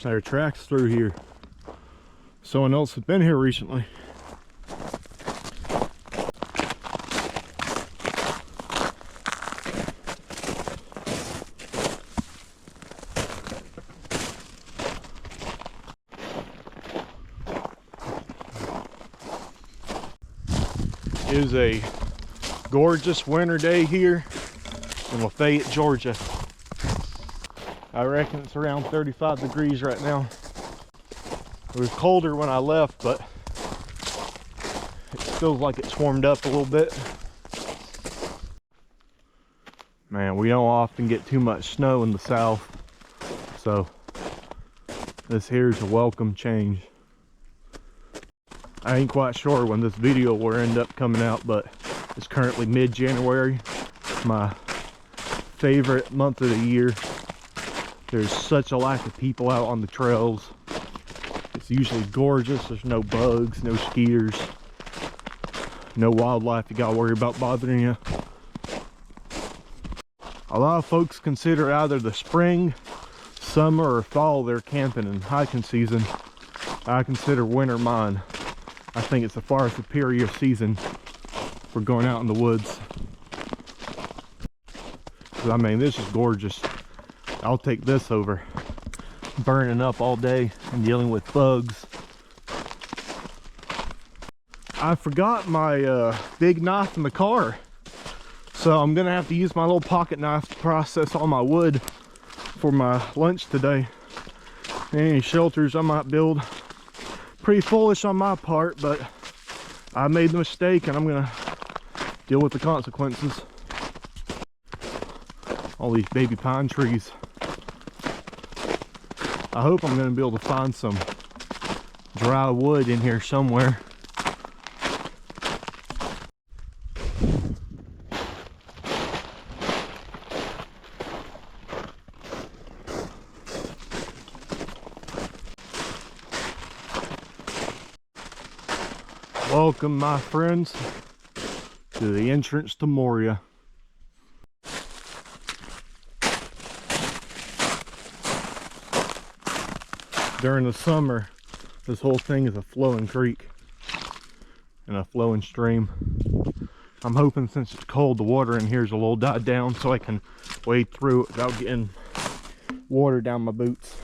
There are tracks through here. Someone else had been here recently. It is a gorgeous winter day here in Lafayette, Georgia. I reckon it's around 35 degrees right now. It was colder when I left, but it feels like it's warmed up a little bit. Man, we don't often get too much snow in the south, so this here's a welcome change. I ain't quite sure when this video will end up coming out, but it's currently mid-January, my favorite month of the year. There's such a lack of people out on the trails. It's usually gorgeous. There's no bugs, no skeeters, no wildlife you gotta worry about bothering you. A lot of folks consider either the spring, summer, or fall their camping and hiking season. I consider winter mine. I think it's a far superior season for going out in the woods. I mean, this is gorgeous. I'll take this over burning up all day and dealing with bugs. I forgot my big knife in the car, so I'm gonna have to use my little pocket knife to process all my wood for my lunch today. Any shelters I might build. Pretty foolish on my part, but I made the mistake and I'm gonna deal with the consequences. All these baby pine trees. I hope I'm gonna be able to find some dry wood in here somewhere. Welcome, my friends, to the entrance to Moria. During the summer, this whole thing is a flowing creek and a flowing stream. I'm hoping since it's cold, the water in here is a little died down so I can wade through it without getting water down my boots.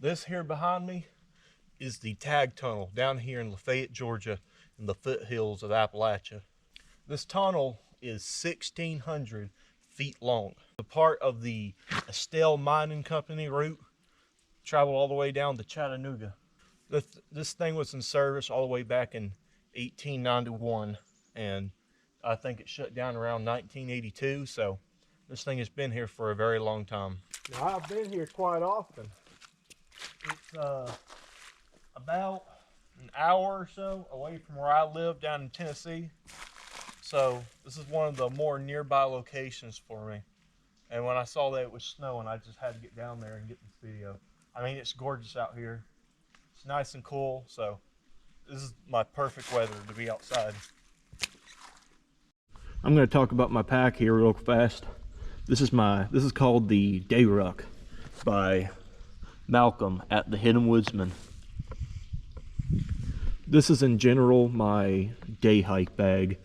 This here behind me is the tag tunnel down here in Lafayette, Georgia, in the foothills of Appalachia. This tunnel is 1,600 feet long. The part of the Estelle Mining Company route traveled all the way down to Chattanooga. This thing was in service all the way back in 1891, and I think it shut down around 1982, so this thing has been here for a very long time. Now, I've been here quite often. It's about an hour or so away from where I live down in Tennessee. So this is one of the more nearby locations for me. And when I saw that it was snowing, I just had to get down there and get this video. I mean, it's gorgeous out here. It's nice and cool, so this is my perfect weather to be outside. I'm going to talk about my pack here real fast. This is called the Day Ruck by Malcolm at the Hidden Woodsman. This is in general my day hike bag.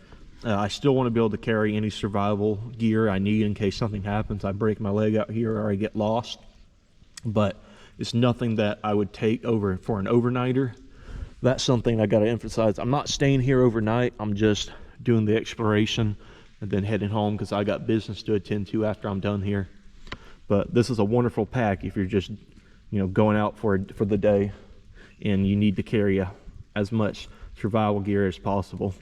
I still want to be able to carry any survival gear I need in case something happens. I break my leg out here or I get lost. But it's nothing that I would take over for an overnighter. That's something I got to emphasize. I'm not staying here overnight. I'm just doing the exploration and then heading home because I got business to attend to after I'm done here. But this is a wonderful pack if you're just, going out for the day and you need to carry as much survival gear as possible.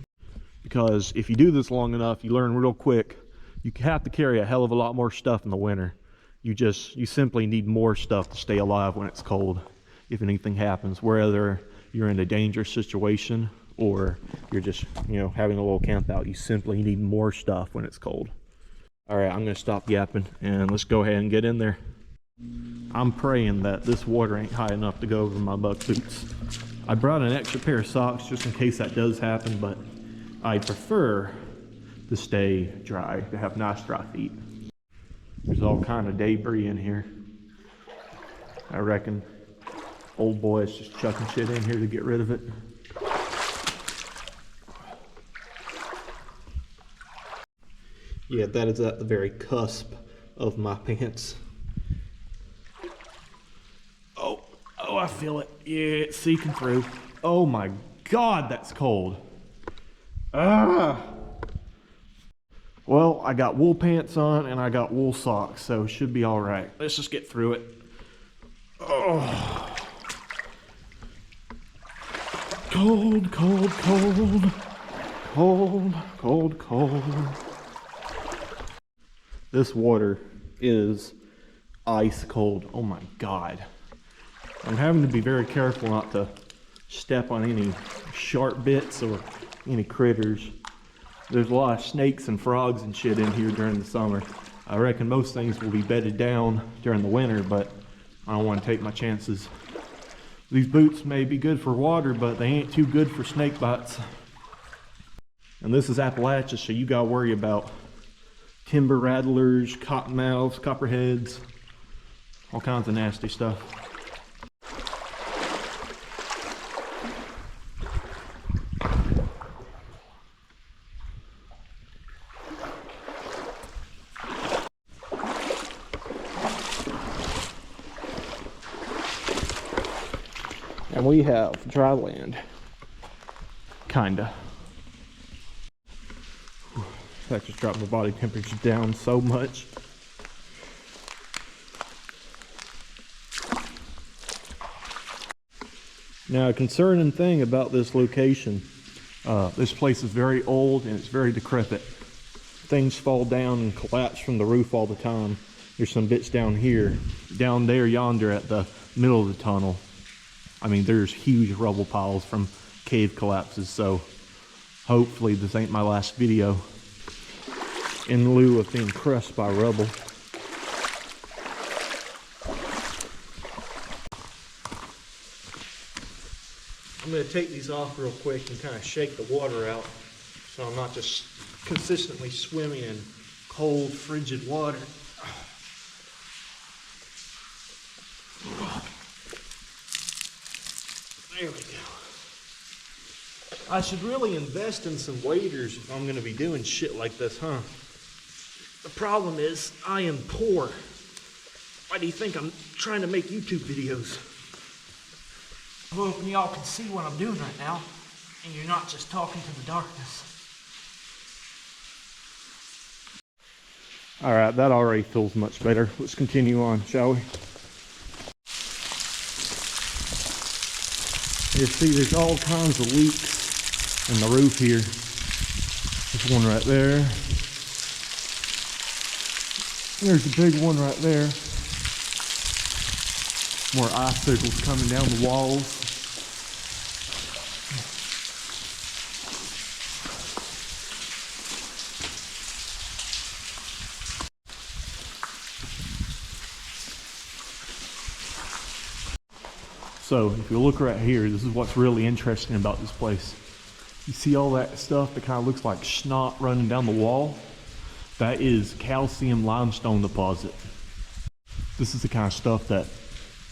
Because if you do this long enough, you learn real quick, you have to carry a hell of a lot more stuff in the winter. You simply need more stuff to stay alive when it's cold, if anything happens, whether you're in a dangerous situation or you're just, having a little camp out. You simply need more stuff when it's cold. All right, I'm gonna stop yapping and let's go ahead and get in there. I'm praying that this water ain't high enough to go over my buck boots. I brought an extra pair of socks just in case that does happen, but I prefer to stay dry, to have nice dry feet. There's all kind of debris in here. I reckon old boy is just chucking shit in here to get rid of it. Yeah, that is at the very cusp of my pants. Oh, I feel it. Yeah, it's seeking through. Oh my God, that's cold. Ah! Well, I got wool pants on and I got wool socks, so it should be all right. Let's just get through it. Oh. Cold, cold, cold. Cold, cold, cold. This water is ice cold. Oh my God. I'm having to be very careful not to step on any sharp bits or any critters. There's a lot of snakes and frogs and shit in here during the summer. I reckon most things will be bedded down during the winter, but I don't want to take my chances. These boots may be good for water, but they ain't too good for snake bites. And this is Appalachia, so you gotta worry about timber rattlers, cottonmouths, copperheads, all kinds of nasty stuff. And we have dry land, kinda. That just dropped my body temperature down so much. Now, a concerning thing about this location, this place is very old and it's very decrepit. Things fall down and collapse from the roof all the time. There's some bits down here, down there yonder at the middle of the tunnel. I mean, there's huge rubble piles from cave collapses, so hopefully this ain't my last video in lieu of being crushed by rubble. I'm going to take these off real quick and kind of shake the water out so I'm not just consistently swimming in cold, frigid water. There we go. I should really invest in some waders if I'm going to be doing shit like this, huh? The problem is, I am poor. Why do you think I'm trying to make YouTube videos? I'm hoping y'all can see what I'm doing right now, and you're not just talking to the darkness. Alright, that already feels much better. Let's continue on, shall we? You see, there's all kinds of leaks in the roof here. There's one right there. There's a big one right there. More icicles coming down the walls. So if you look right here, this is what's really interesting about this place. You see all that stuff that kind of looks like snot running down the wall? That is calcium limestone deposit. This is the kind of stuff that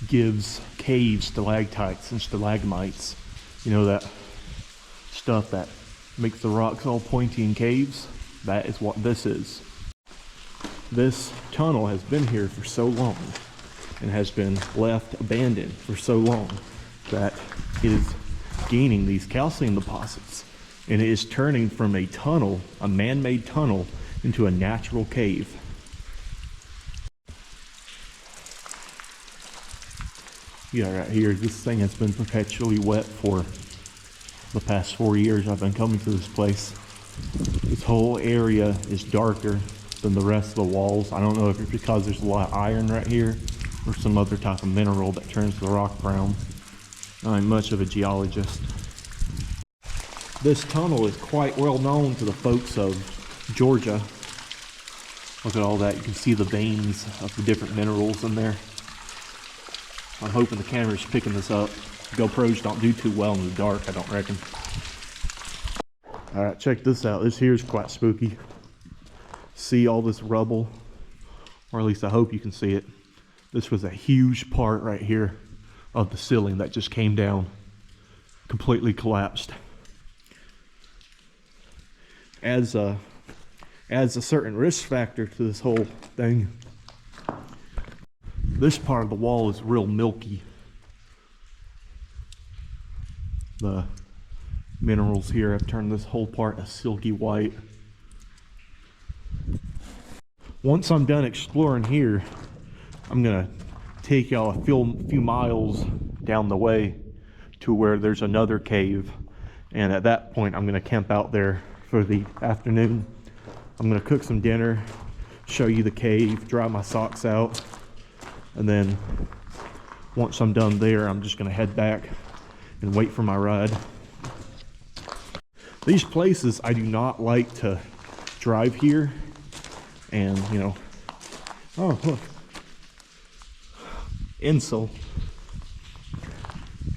gives caves stalactites and stalagmites. You know, that stuff that makes the rocks all pointy in caves? That is what this is. This tunnel has been here for so long and has been left abandoned for so long that it is gaining these calcium deposits, and it is turning from a tunnel, a man-made tunnel, into a natural cave. Yeah, right here, this thing has been perpetually wet for the past 4 years I've been coming to this place. This whole area is darker than the rest of the walls. I don't know if it's because there's a lot of iron right here or some other type of mineral that turns the rock brown. I ain't much of a geologist. This tunnel is quite well known to the folks of Georgia. Look at all that. You can see the veins of the different minerals in there. I'm hoping the camera's picking this up. GoPros don't do too well in the dark, I don't reckon. All right, check this out. This here is quite spooky. See all this rubble, or at least I hope you can see it. This was a huge part right here of the ceiling that just came down, completely collapsed. Adds a certain risk factor to this whole thing. This part of the wall is real milky. The minerals here have turned this whole part a silky white. Once I'm done exploring here, I'm gonna take y'all a few miles down the way to where there's another cave, and at that point I'm gonna camp out there for the afternoon. I'm gonna cook some dinner, show you the cave, dry my socks out, and then once I'm done there, I'm just gonna head back and wait for my ride. These places, I do not like to drive here, and you know, oh look, insult.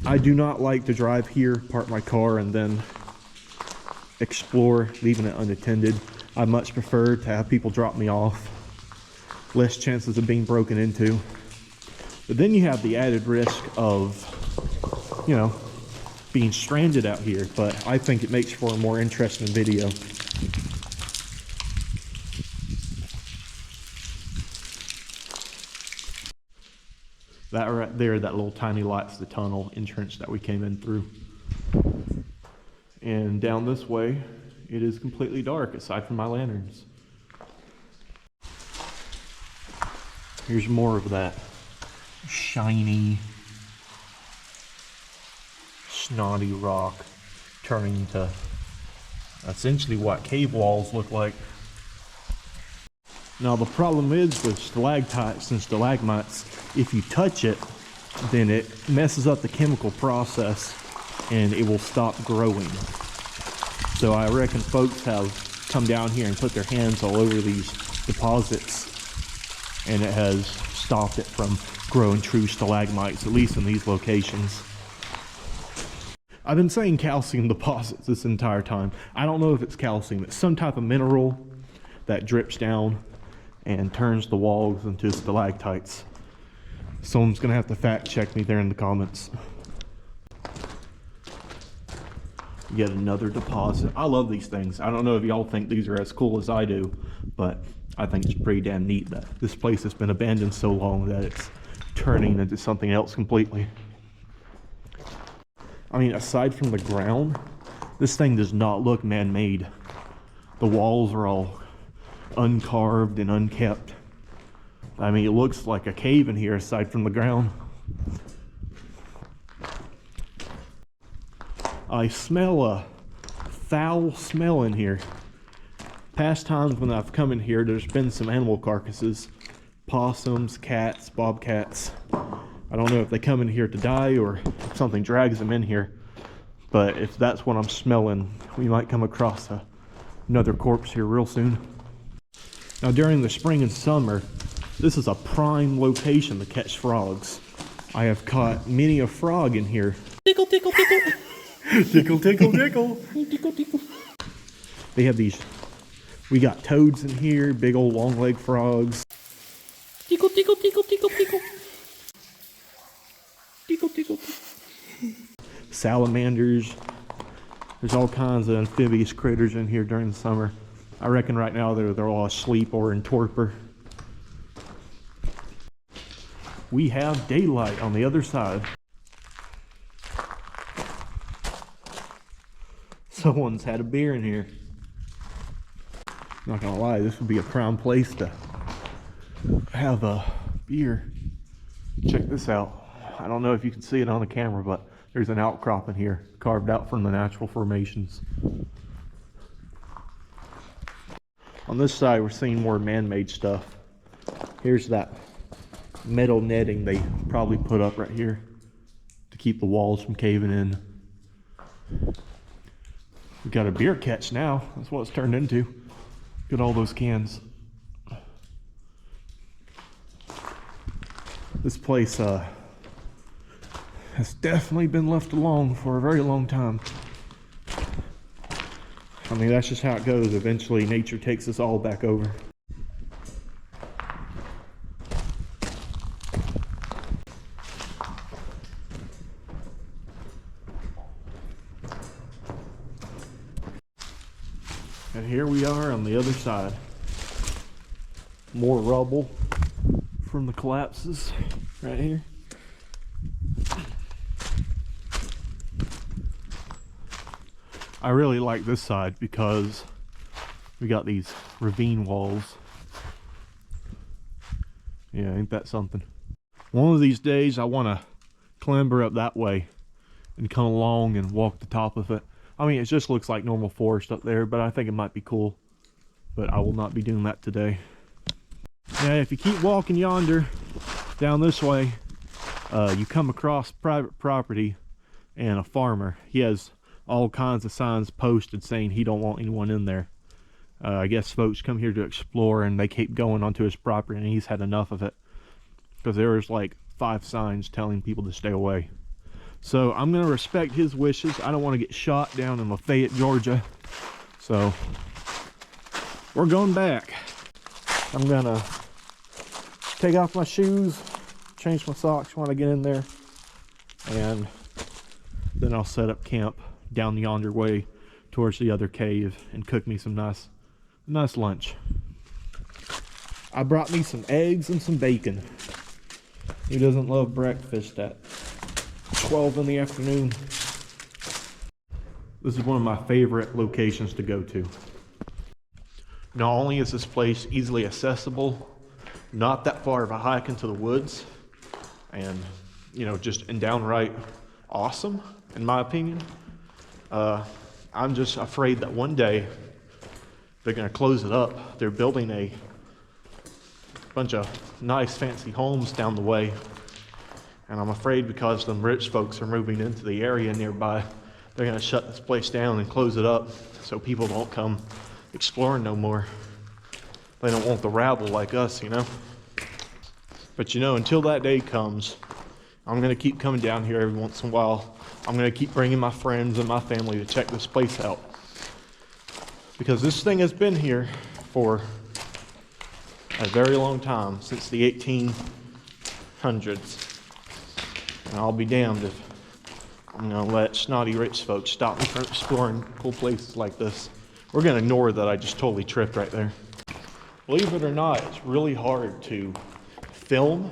I do not like to drive here, park my car, and then explore, leaving it unattended. I much prefer to have people drop me off. Less chances of being broken into. But then you have the added risk of, you know, being stranded out here. But I think it makes for a more interesting video. That right there, that little tiny light's the tunnel entrance that we came in through. And down this way, it is completely dark aside from my lanterns. Here's more of that shiny, snotty rock turning into essentially what cave walls look like. Now the problem is with stalactites and stalagmites, if you touch it, then it messes up the chemical process and it will stop growing. So I reckon folks have come down here and put their hands all over these deposits, and it has stopped it from growing true stalagmites, at least in these locations. I've been saying calcium deposits this entire time. I don't know if it's calcium. It's some type of mineral that drips down and turns the walls into stalactites. Someone's gonna have to fact check me there in the comments. Yet another deposit. I love these things. I don't know if y'all think these are as cool as I do, but I think it's pretty damn neat that this place has been abandoned so long that it's turning into something else completely. I mean, aside from the ground, this thing does not look man-made. The walls are all uncarved and unkept. I mean, it looks like a cave in here aside from the ground. I smell a foul smell in here. Past times when I've come in here, there's been some animal carcasses. Possums, cats, bobcats. I don't know if they come in here to die or if something drags them in here. But if that's what I'm smelling, we might come across another corpse here real soon. Now during the spring and summer, this is a prime location to catch frogs. I have caught many a frog in here. Tickle, tickle, tickle. Tickle, tickle, tickle. Tickle, tickle. They have these, we got toads in here, big old long leg frogs. Tickle, tickle, tickle, tickle, tickle. Tickle, tickle, tickle. Salamanders. There's all kinds of amphibious critters in here during the summer. I reckon right now they're all asleep or in torpor. We have daylight on the other side. Someone's had a beer in here. Not gonna lie, this would be a prime place to have a beer. Check this out. I don't know if you can see it on the camera, but there's an outcrop in here, carved out from the natural formations. On this side, we're seeing more man-made stuff. Here's that metal netting they probably put up right here to keep the walls from caving in. We got a beer catch now. That's what it's turned into. Look at all those cans. This place has definitely been left alone for a very long time. I mean, that's just how it goes. Eventually, nature takes us all back over. And here we are on the other side. More rubble from the collapses right here. I really like this side because we got these ravine walls. Yeah, ain't that something? One of these days I want to clamber up that way and come along and walk the top of it. I mean, it just looks like normal forest up there, but I think it might be cool. But I will not be doing that today. Yeah, if you keep walking yonder down this way, you come across private property and a farmer. He has all kinds of signs posted saying he don't want anyone in there. I guess folks come here to explore and they keep going onto his property, and he's had enough of it because there was like 5 signs telling people to stay away. So I'm gonna respect his wishes. I don't want to get shot down in Lafayette, Georgia. So we're going back. I'm gonna take off my shoes, change my socks when I get in there, and then I'll set up camp down yonder way towards the other cave and cook me some nice lunch. I brought me some eggs and some bacon. Who doesn't love breakfast at 12 in the afternoon? This is one of my favorite locations to go to. Not only is this place easily accessible, not that far of a hike into the woods, and just downright awesome in my opinion. I'm just afraid that one day they're going to close it up. They're building a bunch of nice fancy homes down the way, and I'm afraid because them rich folks are moving into the area nearby, they're going to shut this place down and close it up so people don't come exploring no more. They don't want the rabble like us, But until that day comes, I'm going to keep coming down here every once in a while. I'm going to keep bringing my friends and my family to check this place out. Because this thing has been here for a very long time, since the 1800s. And I'll be damned if I'm going to let snotty rich folks stop me from exploring cool places like this. We're going to ignore that I just totally tripped right there. Believe it or not, it's really hard to film,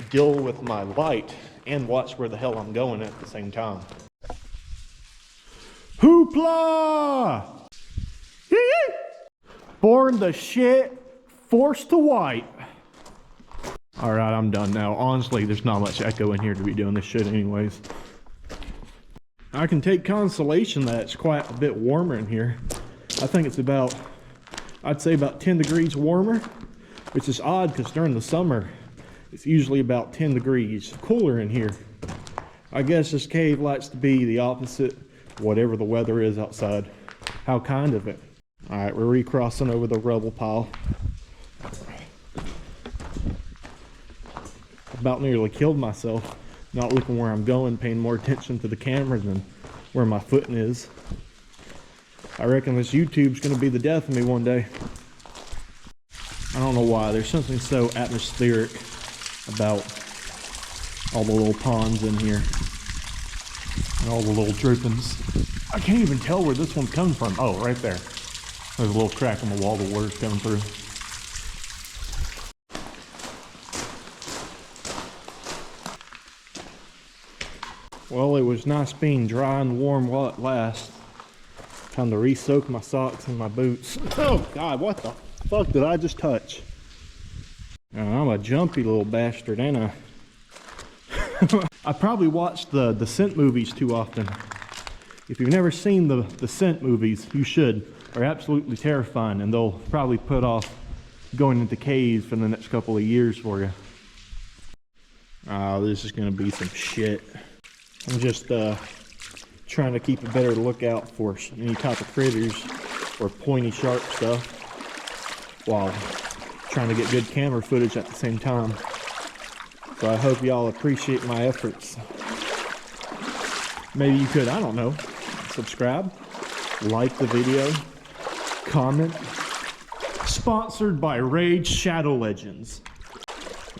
deal with my light, and watch where the hell I'm going at the same time. Hoopla! Born to shit, forced to white. All right, I'm done now. Honestly, there's not much echo in here to be doing this shit anyways. I can take consolation that it's quite a bit warmer in here. I think it's about, I'd say about 10 degrees warmer, which is odd because during the summer, it's usually about 10 degrees cooler in here. I guess this cave likes to be the opposite, whatever the weather is outside. How kind of it. All right, we're recrossing over the rubble pile. About nearly killed myself, not looking where I'm going, paying more attention to the camera than where my footing is. I reckon this YouTube's gonna be the death of me one day. I don't know why, there's something so atmospheric about all the little ponds in here and all the little drippings. I can't even tell where this one's coming from. Oh, right there. There's a little crack in the wall, the water's coming through. Well, it was nice being dry and warm while it lasts. Time to re-soak my socks and my boots. Oh God, what the fuck did I just touch? I'm a jumpy little bastard, ain't I? I probably watch the Descent movies too often. If you've never seen the Descent movies, you should. They're absolutely terrifying, and they'll probably put off going into caves for the next couple of years for you. Oh, this is gonna be some shit. I'm just trying to keep a better lookout for any type of critters or pointy sharp stuff while trying to get good camera footage at the same time. So I hope y'all appreciate my efforts. maybe you could, I don't know, subscribe, like the video, comment. Sponsored by Raid Shadow Legends.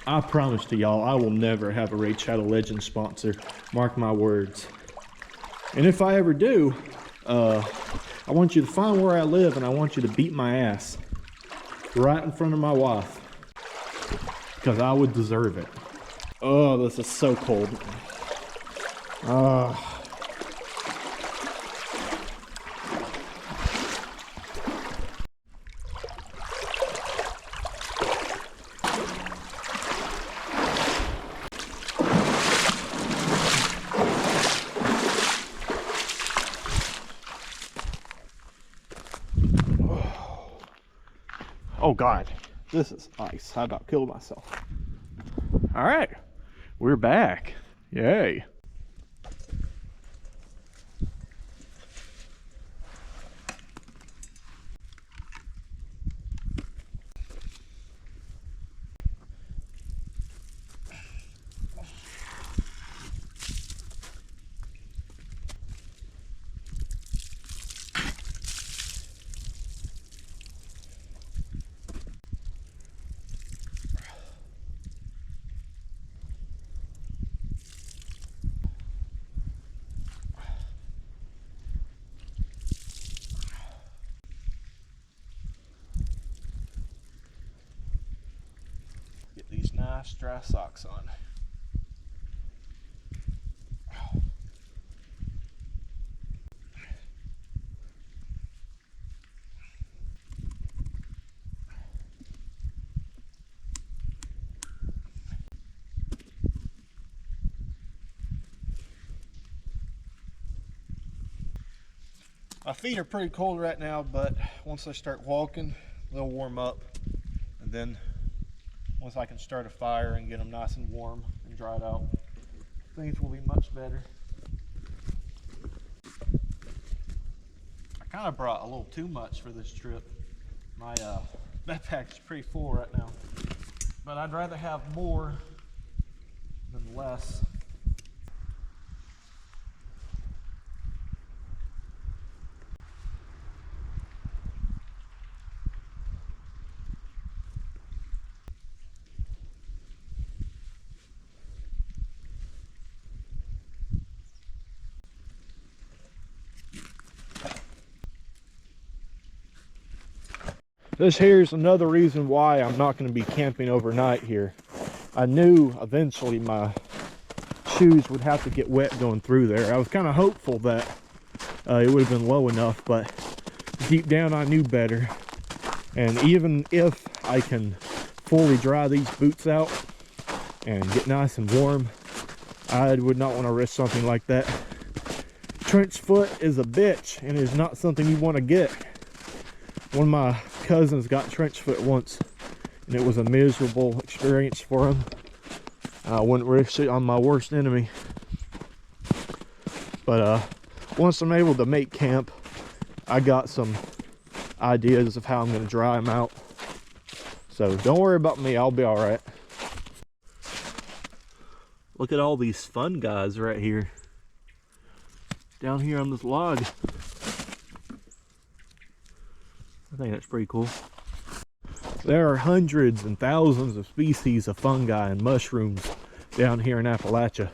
I promise to y'all, I will never have a Raid Shadow Legends sponsor. Mark my words. And if I ever do, I want you to find where I live and I want you to beat my ass right in front of my wife, because I would deserve it. Oh, this is so cold. Oh God, this is ice. I about killed myself. All right, we're back. Yay. Get these nice dry socks on. My feet are pretty cold right now, but once I start walking, they'll warm up. And then once I can start a fire and get them nice and warm and dried out, things will be much better. I kind of brought a little too much for this trip. My backpack is pretty full right now, but I'd rather have more than less. This here's another reason why I'm not going to be camping overnight here. I knew eventually my shoes would have to get wet going through there. I was kind of hopeful that it would have been low enough, but deep down I knew better. And even if I can fully dry these boots out and get nice and warm, I would not want to risk something like that. Trench foot is a bitch and is not something you want to get. One of my cousins got trench foot once and it was a miserable experience for him. I wouldn't risk it on my worst enemy. But once I'm able to make camp, I got some ideas of how I'm going to dry them out. So don't worry about me, I'll be all right. Look at all these fun guys right here. Down here on this log. I think that's pretty cool. There are hundreds and thousands of species of fungi and mushrooms down here in Appalachia.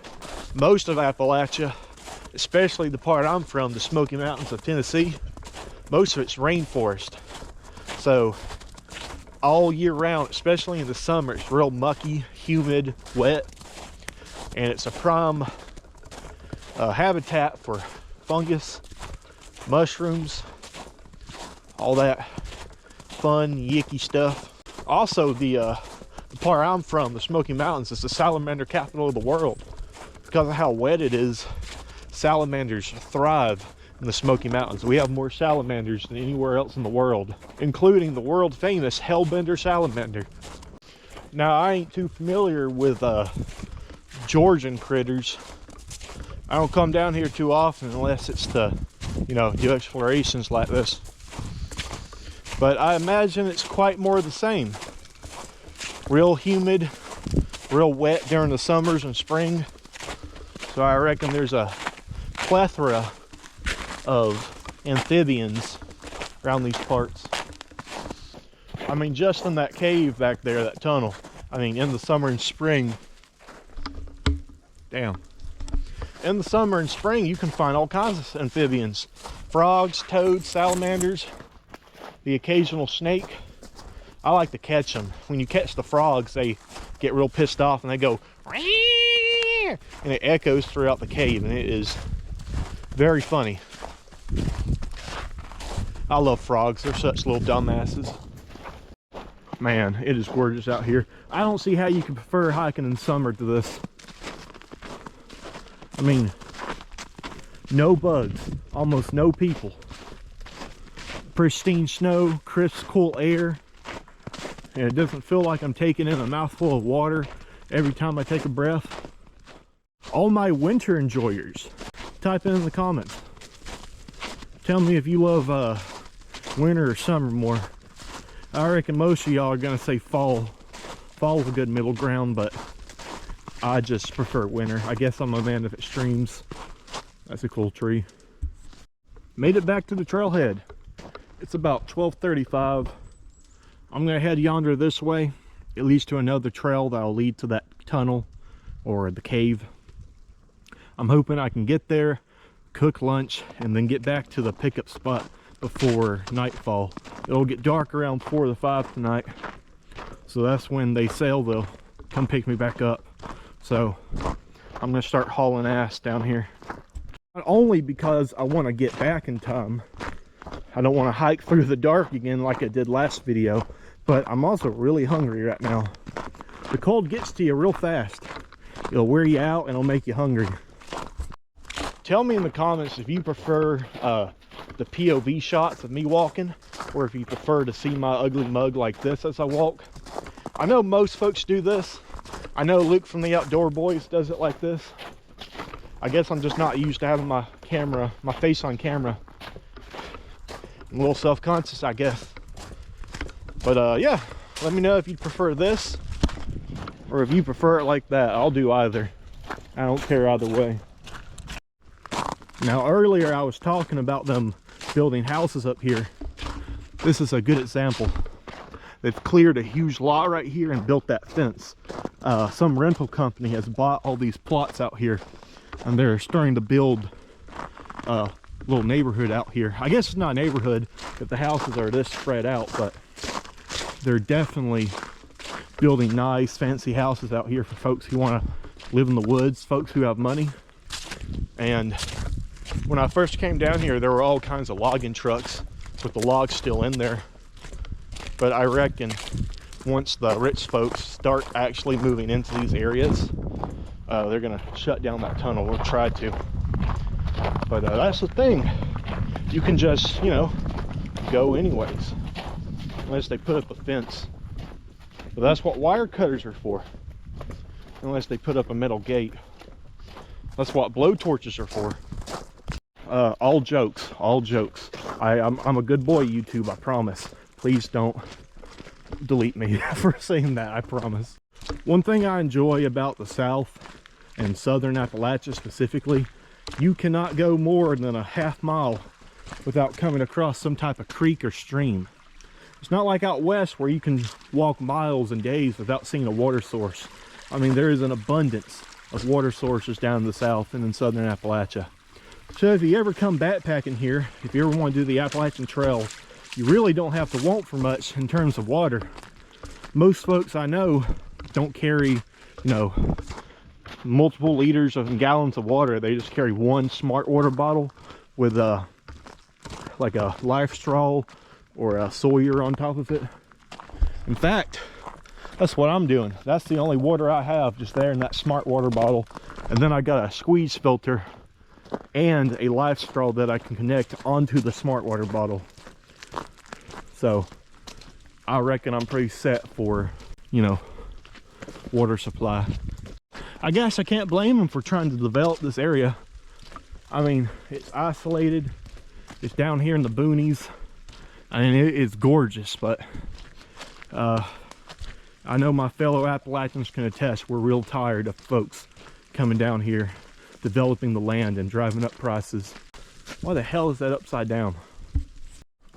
Most of Appalachia, especially the part I'm from, the Smoky Mountains of Tennessee, most of it's rainforest. So all year round, especially in the summer, it's real mucky, humid, wet, and it's a prime habitat for fungus, mushrooms, all that fun, yicky stuff. Also, the part I'm from, the Smoky Mountains, is the salamander capital of the world. Because of how wet it is, salamanders thrive in the Smoky Mountains. We have more salamanders than anywhere else in the world, including the world famous hellbender salamander. Now, I ain't too familiar with Georgian critters. I don't come down here too often unless it's to, do explorations like this. But I imagine it's quite more the same. Real humid, real wet during the summers and spring. So I reckon there's a plethora of amphibians around these parts. I mean, just in that cave back there, that tunnel, I mean, in the summer and spring, damn. In the summer and spring, you can find all kinds of amphibians. Frogs, toads, salamanders, the occasional snake. I like to catch them. When you catch the frogs, they get real pissed off and they go, and it echoes throughout the cave, and it is very funny. I love frogs. They're such little dumbasses. Man, it is gorgeous out here. I don't see how you can prefer hiking in summer to this. I mean, no bugs, almost no people. Pristine snow, crisp, cool air. And it doesn't feel like I'm taking in a mouthful of water every time I take a breath. All my winter enjoyers, type in the comments. Tell me if you love winter or summer more. I reckon most of y'all are gonna say fall. Fall's a good middle ground, but I just prefer winter. I guess I'm a man of extremes. That's a cool tree. Made it back to the trailhead. It's about 12:35. I'm gonna head yonder this way. It leads to another trail that'll lead to that tunnel or the cave. I'm hoping I can get there, cook lunch, and then get back to the pickup spot before nightfall. It'll get dark around 4 to 5 tonight. So that's when they sail, they'll come pick me back up. So I'm gonna start hauling ass down here. Not only because I wanna get back in time, I don't wanna hike through the dark again like I did last video, but I'm also really hungry right now. The cold gets to you real fast. It'll wear you out and it'll make you hungry. Tell me in the comments if you prefer the POV shots of me walking, or if you prefer to see my ugly mug like this as I walk. I know most folks do this. I know Luke from the Outdoor Boys does it like this. I guess I'm just not used to having my face on camera. I'm a little self-conscious, I guess. But yeah, let me know if you prefer this or if you prefer it like that. I'll do either. I don't care either way. Now earlier I was talking about them building houses up here. This is a good example. They've cleared a huge lot right here and built that fence. Some rental company has bought all these plots out here, and they're starting to build a little neighborhood out here. I guess it's not a neighborhood if the houses are this spread out, but they're definitely building nice fancy houses out here for folks who want to live in the woods, folks who have money. And when I first came down here, there were all kinds of logging trucks with the logs still in there. But I reckon once the rich folks start actually moving into these areas, they're gonna shut down that tunnel, or try to. But that's the thing. You can just, you know, go anyways, unless they put up a fence. But that's what wire cutters are for, unless they put up a metal gate. That's what blow torches are for. All jokes, all jokes. I'm a good boy, YouTube, I promise. Please don't delete me for saying that, I promise. One thing I enjoy about the South and Southern Appalachia specifically, you cannot go more than a half mile without coming across some type of creek or stream. It's not like out west where you can walk miles and days without seeing a water source. I mean, there is an abundance of water sources down in the South and in Southern Appalachia. So if you ever come backpacking here, if you ever want to do the Appalachian Trail, you really don't have to want for much in terms of water. Most folks I know don't carry, you know, multiple liters and gallons of water. They just carry one smart water bottle with like a life straw or a Sawyer on top of it. In fact, that's what I'm doing. That's the only water I have, just there in that smart water bottle. And then I got a squeeze filter and a life straw that I can connect onto the smart water bottle. So I reckon I'm pretty set for, you know, water supply. I guess I can't blame them for trying to develop this area. I mean, it's isolated. It's down here in the boonies. I mean, it is gorgeous, but I know my fellow Appalachians can attest, we're real tired of folks coming down here developing the land and driving up prices. Why the hell is that upside down?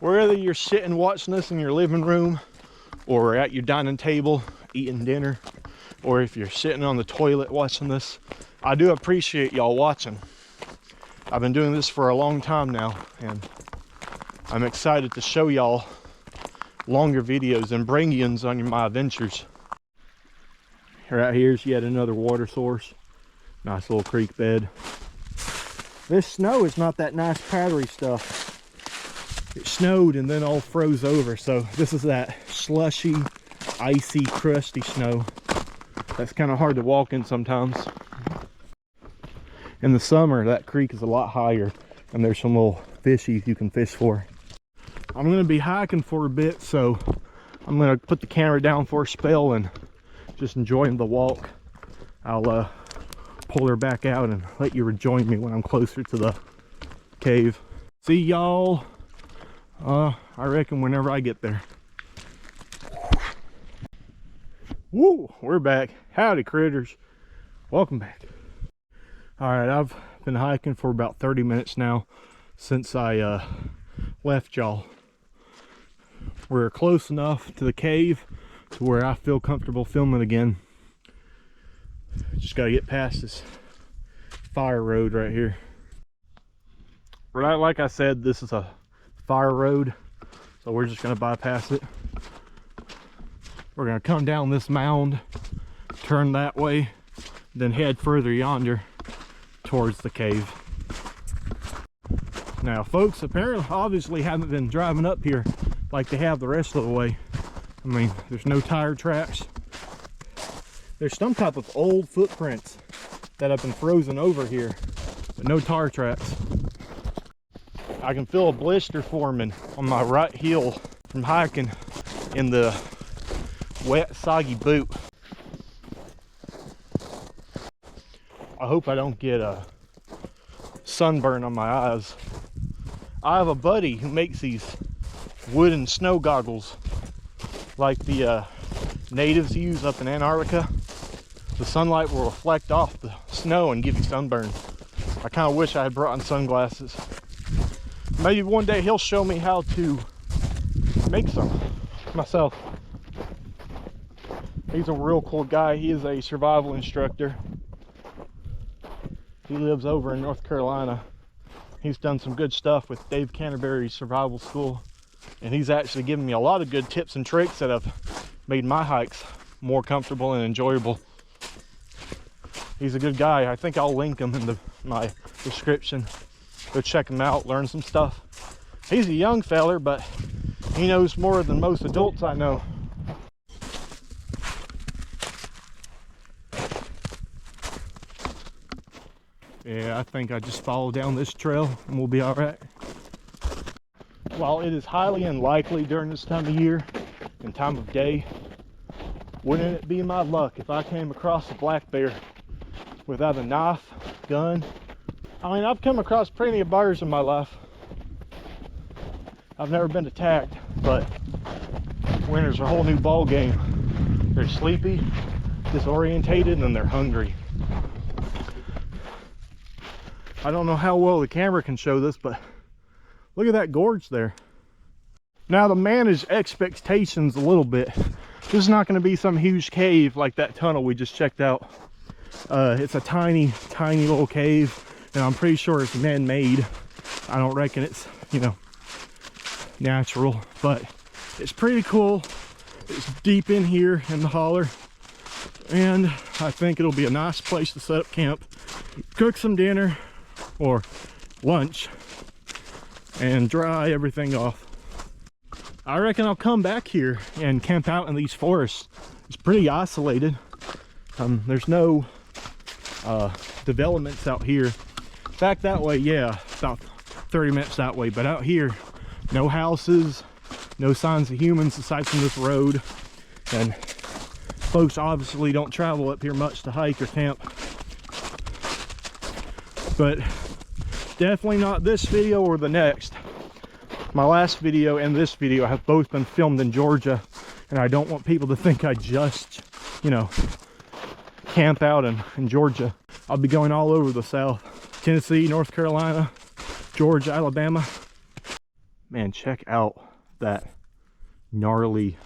Whether you're sitting watching this in your living room or at your dining table eating dinner, or if you're sitting on the toilet watching this, I do appreciate y'all watching. I've been doing this for a long time now, and I'm excited to show y'all longer videos and bring you on my adventures. Right here's yet another water source. Nice little creek bed. This snow is not that nice powdery stuff. It snowed and then all froze over, so this is that slushy, icy, crusty snow that's kind of hard to walk in sometimes. In the summer, that creek is a lot higher, and there's some little fishies you can fish for. I'm going to be hiking for a bit, so I'm going to put the camera down for a spell and just enjoying the walk. I'll pull her back out and let you rejoin me when I'm closer to the cave. See y'all, I reckon whenever I get there. Woo, we're back. Howdy critters, welcome back. All right, I've been hiking for about 30 minutes now since I left y'all. We're close enough to the cave to where I feel comfortable filming again. Just gotta get past this fire road right here. Right, like I said, this is a fire road, so we're just gonna bypass it. We're gonna come down this mound, turn that way, then head further yonder towards the cave. Now folks apparently obviously haven't been driving up here like they have the rest of the way. I mean, there's no tire tracks. There's some type of old footprints that have been frozen over here, but no tire tracks. I can feel a blister forming on my right heel from hiking in the wet, soggy boot. I hope I don't get a sunburn on my eyes. I have a buddy who makes these wooden snow goggles like the natives use up in Antarctica. The sunlight will reflect off the snow and give you sunburn. I kind of wish I had brought in sunglasses. Maybe one day he'll show me how to make some myself. He's a real cool guy. He is a survival instructor. He lives over in North Carolina. He's done some good stuff with Dave Canterbury's survival school, and he's actually given me a lot of good tips and tricks that have made my hikes more comfortable and enjoyable. He's a good guy. I think I'll link him in my description. Go check him out, learn some stuff. He's a young feller, but he knows more than most adults I know. Yeah, I think I just follow down this trail and we'll be all right. While it is highly unlikely during this time of year and time of day, wouldn't it be my luck if I came across a black bear without a knife, gun? I mean, I've come across plenty of bears in my life. I've never been attacked, but winter's a whole new ball game. They're sleepy, disorientated, and they're hungry. I don't know how well the camera can show this, but look at that gorge there. Now to manage expectations a little bit, this is not going to be some huge cave like that tunnel we just checked out. It's a tiny little cave, and I'm pretty sure it's man-made. I don't reckon it's, you know, natural, but it's pretty cool. It's deep in here in the holler, and I think it'll be a nice place to set up camp, cook some dinner or lunch, and dry everything off. I reckon I'll come back here and camp out in these forests. It's pretty isolated. There's no developments out here. Back that way, yeah, about 30 minutes that way, but out here, no houses, no signs of humans aside from this road, and folks obviously don't travel up here much to hike or camp. But definitely not this video or the next. My last video and this video have both been filmed in Georgia, and I don't want people to think I just, you know, camp out in Georgia. I'll be going all over the South. Tennessee, North Carolina, Georgia, Alabama. Man, check out that gnarly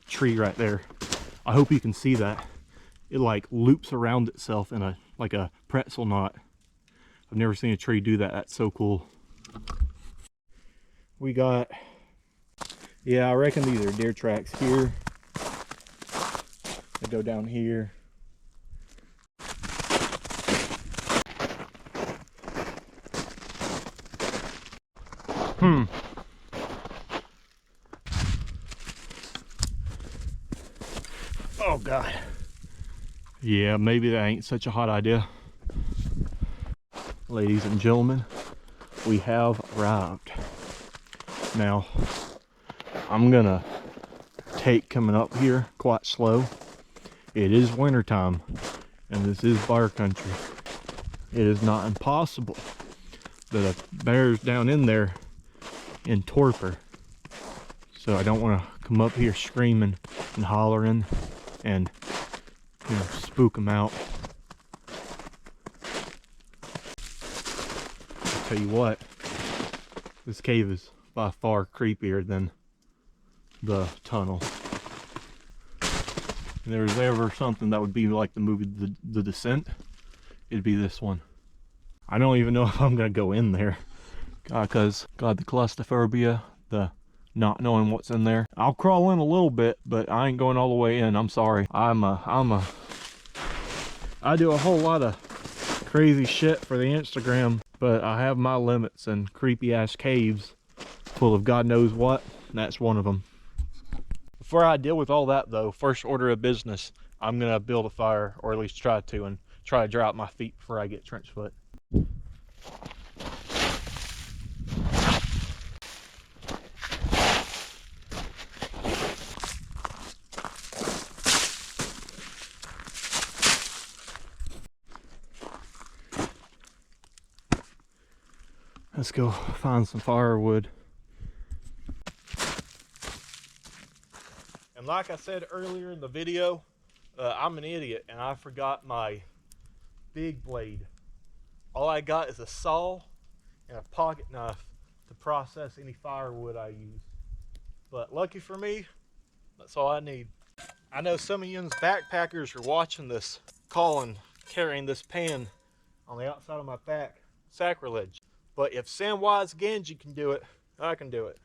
tree right there. I hope you can see that. It like loops around itself in like a pretzel knot. I've never seen a tree do that. That's so cool. We got, yeah, I reckon these are deer tracks here. They go down here. Oh God. Yeah, maybe that ain't such a hot idea. Ladies and gentlemen, we have arrived. Now, I'm gonna take coming up here quite slow. It is winter time, and this is bear country. It is not impossible that a bear's down in there in torpor. So I don't want to come up here screaming and hollering and, you know, spook them out. I'll tell you what, this cave is by far creepier than the tunnel. If there was ever something that would be like the movie The Descent, it'd be this one. I don't even know if I'm gonna go in there. Because God, the claustrophobia, the not knowing what's in there. I'll crawl in a little bit, but I ain't going all the way in. I'm sorry. I do a whole lot of crazy shit for the Instagram, but I have my limits, and creepy ass caves full of God knows what, that's one of them. Before I deal with all that though, first order of business, I'm gonna build a fire, or at least try to, and try to dry out my feet before I get trench foot. Let's go find some firewood. And like I said earlier in the video, I'm an idiot and I forgot my big blade. All I got is a saw and a pocket knife to process any firewood I use. But lucky for me, that's all I need. I know some of you backpackers are watching this, calling carrying this pan on the outside of my back sacrilege. But if Samwise Gamgee can do it, I can do it.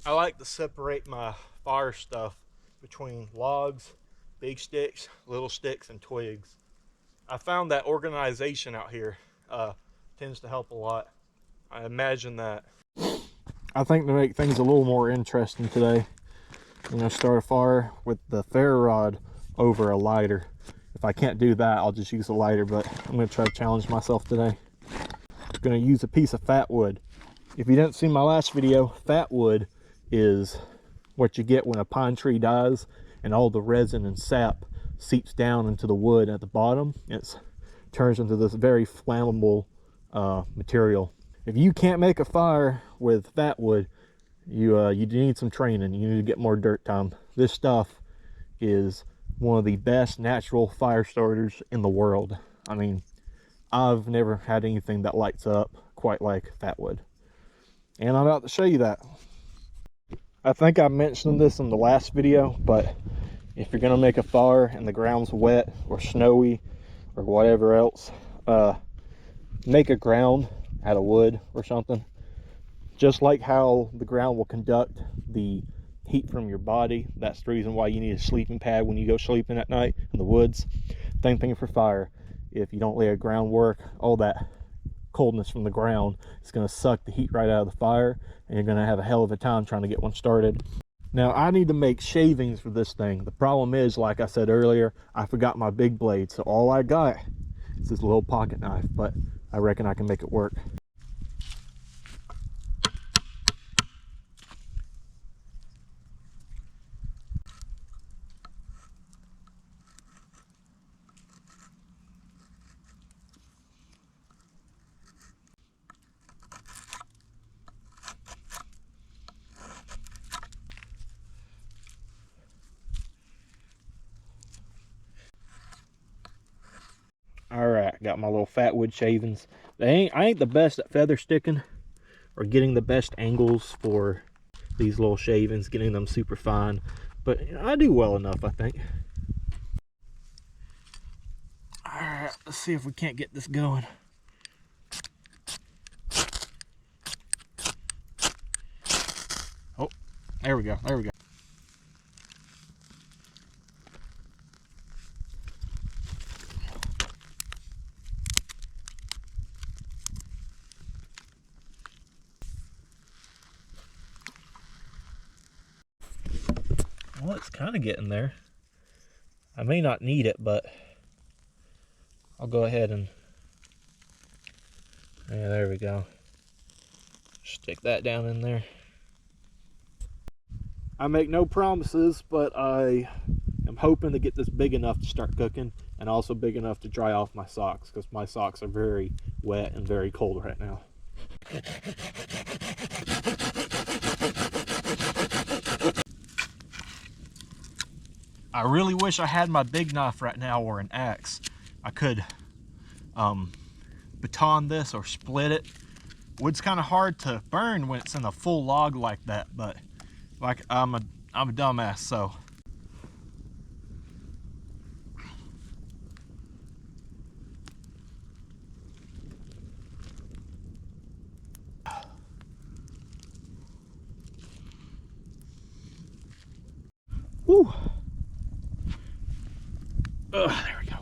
I like to separate my fire stuff between logs, big sticks, little sticks, and twigs. I found that organization out here tends to help a lot. I imagine that. I think to make things a little more interesting today, I'm going to start a fire with the ferro rod over a lighter. If I can't do that, I'll just use a lighter, but I'm going to try to challenge myself today. I'm going to use a piece of fat wood. If you didn't see my last video, fat wood is what you get when a pine tree dies and all the resin and sap seeps down into the wood at the bottom. It turns into this very flammable material. If you can't make a fire with fat wood, you need some training. You need to get more dirt time. This stuff is one of the best natural fire starters in the world. I mean, I've never had anything that lights up quite like fat wood, and I'm about to show you that. I think I mentioned this in the last video, but if you're gonna make a fire and the ground's wet or snowy or whatever else, make a ground out of wood or something. Just like how the ground will conduct the heat from your body, that's the reason why you need a sleeping pad when you go sleeping at night in the woods. Same thing for fire. If you don't lay a groundwork, all that coldness from the ground. It's going to suck the heat right out of the fire, and you're going to have a hell of a time trying to get one started. Now, I need to make shavings for this thing. The problem is, like I said earlier, I forgot my big blade, so all I got is this little pocket knife, but I reckon I can make it work. All right, got my little fat wood shavings. I ain't the best at feather sticking or getting the best angles for these little shavings, getting them super fine, but you know, I do well enough, I think. All right, let's see if we can't get this going. Oh, there we go, there we go. Well, it's kind of getting there. I may not need it, but I'll go ahead and, yeah, there we go. Stick that down in there. I make no promises, but I am hoping to get this big enough to start cooking, and also big enough to dry off my socks, because my socks are very wet and very cold right now. I really wish I had my big knife right now, or an axe. I could baton this or split it. Wood's kind of hard to burn when it's in a full log like that, but like I'm a dumbass, so. Woo. There we go.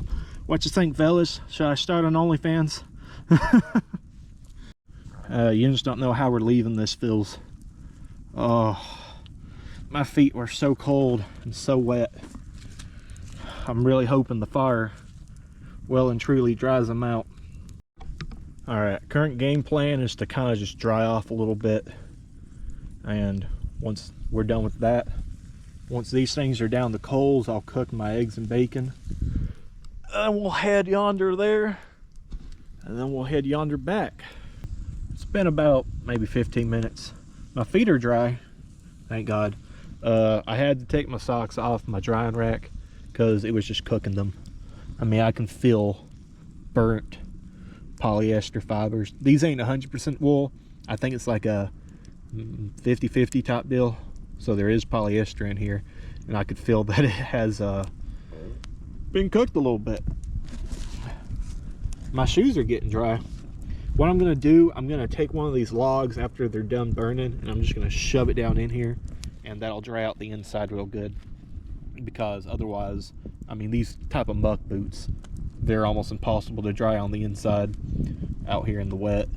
What you think, fellas? Should I start on OnlyFans? You just don't know how relieving this feels. Oh, my feet were so cold and so wet. I'm really hoping the fire well and truly dries them out. All right, current game plan is to kind of just dry off a little bit, and once we're done with that, once these things are down the coals, I'll cook my eggs and bacon, and we'll head yonder there, and then we'll head yonder back. It's been about maybe 15 minutes. My feet are dry, thank God. I had to take my socks off my drying rack because it was just cooking them. I mean, I can feel burnt polyester fibers. These ain't 100% wool. I think it's like a 50-50 type deal. So there is polyester in here, and I could feel that it has been cooked a little bit. My shoes are getting dry. What I'm gonna do, I'm gonna take one of these logs after they're done burning, and I'm just gonna shove it down in here, and that'll dry out the inside real good. Because otherwise, I mean, these type of muck boots, they're almost impossible to dry on the inside out here in the wet.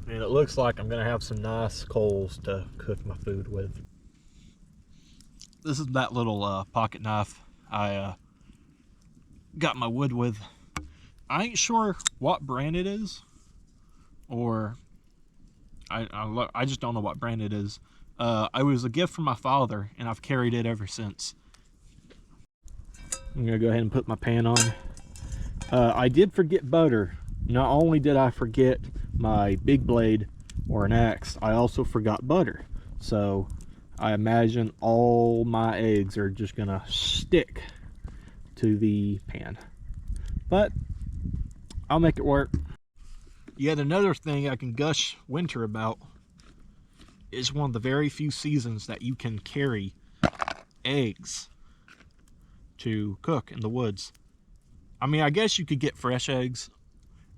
And it looks like I'm gonna have some nice coals to cook my food with. This is that little pocket knife I got my wood with. I ain't sure what brand it is, or I just don't know what brand it is. It was a gift from my father, and I've carried it ever since. I'm gonna go ahead and put my pan on. I did forget butter. Not only did I forget my big blade or an axe, I also forgot butter. So I imagine all my eggs are just gonna stick to the pan, but I'll make it work. Yet another thing I can gush winter about is one of the very few seasons that you can carry eggs to cook in the woods. I mean, I guess you could get fresh eggs.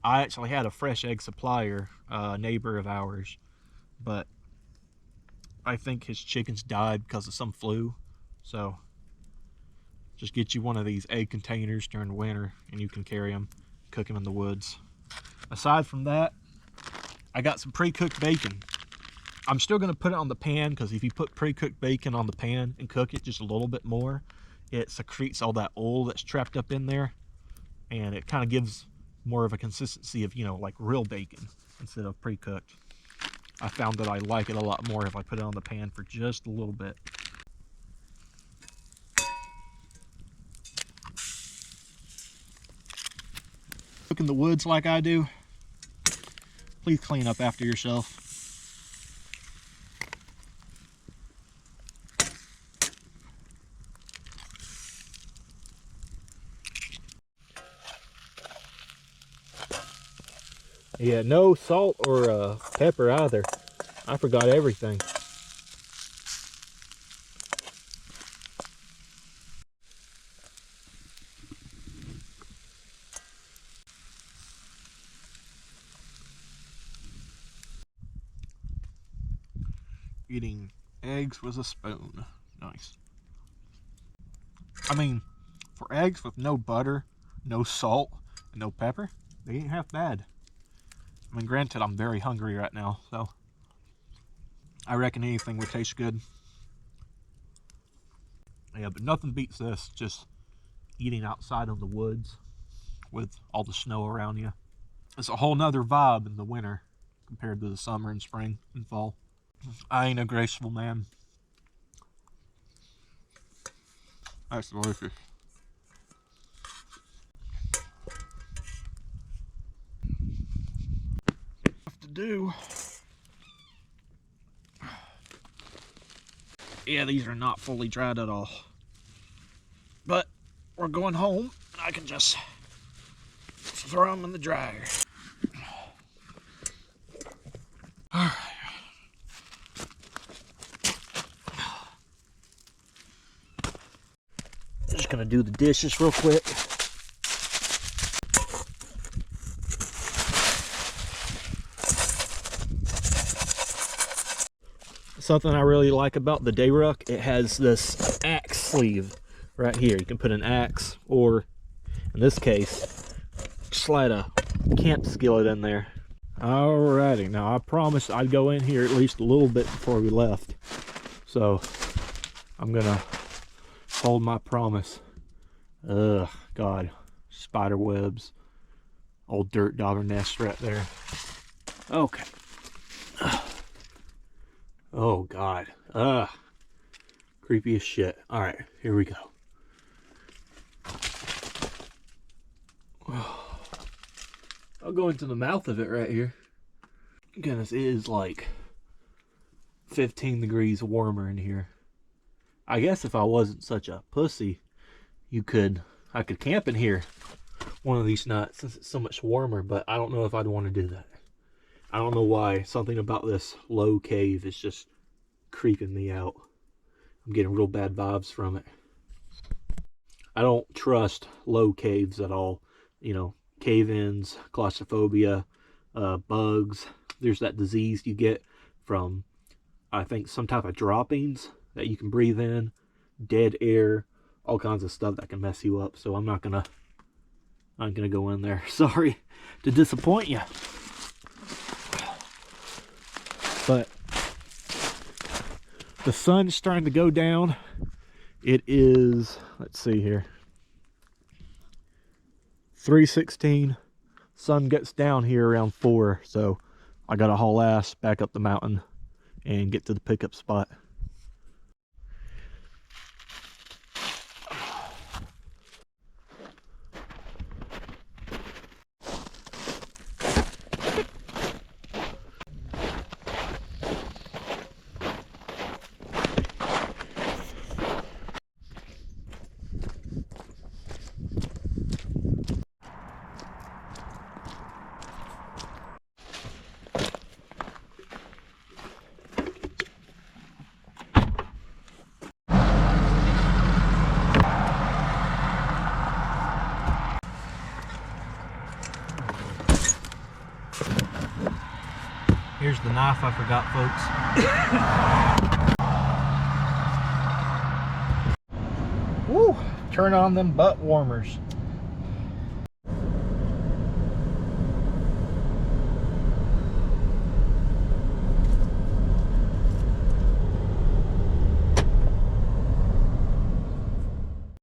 I actually had a fresh egg supplier, a neighbor of ours, but I think his chickens died because of some flu. So just get you one of these egg containers during the winter, and you can carry them, cook them in the woods. Aside from that, I got some pre-cooked bacon. I'm still going to put it on the pan, because if you put pre-cooked bacon on the pan and cook it just a little bit more, it secretes all that oil that's trapped up in there, and it kind of gives more of a consistency of, you know, like real bacon instead of pre-cooked. I found that I like it a lot more if I put it on the pan for just a little bit. Cook in the woods like I do, please clean up after yourself. Yeah, no salt or pepper either. I forgot everything. Eating eggs with a spoon. Nice. I mean, for eggs with no butter, no salt, and no pepper, they ain't half bad. I mean, granted, I'm very hungry right now, so I reckon anything would taste good. Yeah, but nothing beats this, just eating outside in the woods with all the snow around you. It's a whole nother vibe in the winter compared to the summer and spring and fall. I ain't a graceful man. That's delicious. Have to do. Yeah, these are not fully dried at all. But we're going home, and I can just throw them in the dryer. All right. Just gonna do the dishes real quick. Something I really like about the Dayruck, it has this axe sleeve right here. You can put an axe, or in this case, slide a camp skillet in there. Alrighty, now I promised I'd go in here at least a little bit before we left, so I'm gonna hold my promise. Ugh, God, spider webs, old dirt dauber nest right there. Okay. Oh God, creepy as shit. All right, here we go. I'll go into the mouth of it right here. Goodness, it is like 15 degrees warmer in here. I guess if I wasn't such a pussy, I could camp in here one of these nights since it's so much warmer, but I don't know if I'd want to do that. I don't know why. Something about this low cave is just creeping me out. I'm getting real bad vibes from it. I don't trust low caves at all. You know, cave-ins, claustrophobia, bugs. There's that disease you get from, I think, some type of droppings that you can breathe in, dead air, all kinds of stuff that can mess you up. So I'm not gonna go in there. Sorry to disappoint you. But the sun's starting to go down. It is, let's see here, 3:16. Sun gets down here around 4, so I gotta haul ass back up the mountain and get to the pickup spot. Here's the knife I forgot, folks. Woo! Turn on them butt warmers.